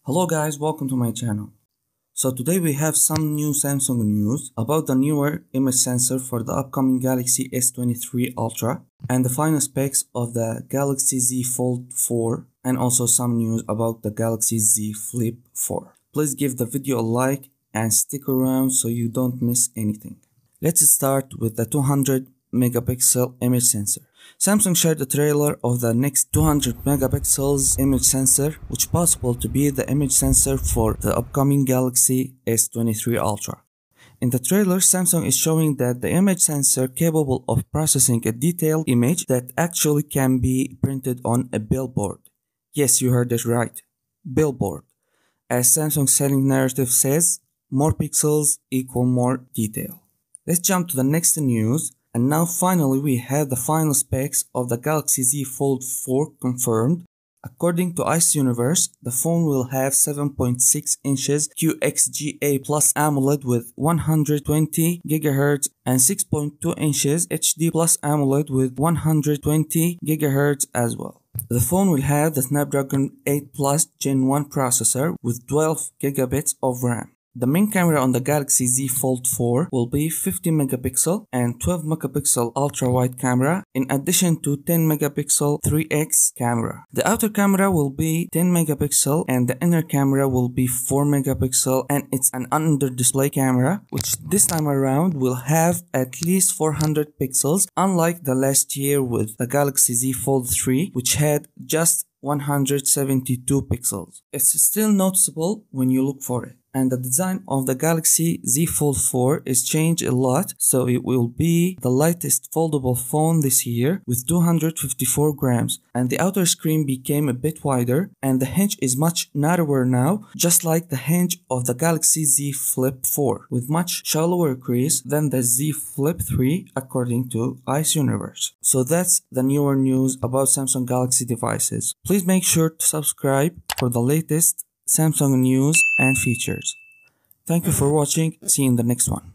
Hello guys, welcome to my channel. So today we have some new Samsung news about the newer image sensor for the upcoming Galaxy S23 Ultra and the final specs of the Galaxy Z Fold 4 and also some news about the Galaxy Z Flip 4. Please give the video a like and stick around so you don't miss anything. Let's start with the 200 megapixel image sensor. Samsung shared a trailer of the next 200 megapixels image sensor, which is possible to be the image sensor for the upcoming Galaxy S23 Ultra. In the trailer, Samsung is showing that the image sensor capable of processing a detailed image that actually can be printed on a billboard. Yes, you heard it right. Billboard. As Samsung's selling narrative says, more pixels equal more detail. Let's jump to the next news. And now finally we have the final specs of the Galaxy Z Fold 4 confirmed. According to Ice Universe, the phone will have 7.6 inches QXGA Plus AMOLED with 120 GHz and 6.2 inches HD Plus AMOLED with 120 GHz as well. The phone will have the Snapdragon 8 Plus Gen 1 processor with 12 GB of RAM. The main camera on the Galaxy Z Fold 4 will be 50 megapixel and 12 megapixel ultra-wide camera in addition to 10 megapixel 3x camera. The outer camera will be 10 megapixel and the inner camera will be 4 megapixel, and it's an under-display camera which this time around will have at least 400 pixels, unlike the last year with the Galaxy Z Fold 3 which had just 172 pixels. It's still noticeable when you look for it. And the design of the Galaxy Z Fold 4 is changed a lot, so it will be the lightest foldable phone this year with 254 grams, and the outer screen became a bit wider and the hinge is much narrower now, just like the hinge of the Galaxy Z Flip 4 with much shallower crease than the Z Flip 3 according to Ice Universe. So that's the newer news about Samsung Galaxy devices. Please make sure to subscribe for the latest Samsung news and features. Thank you for watching. See you in the next one.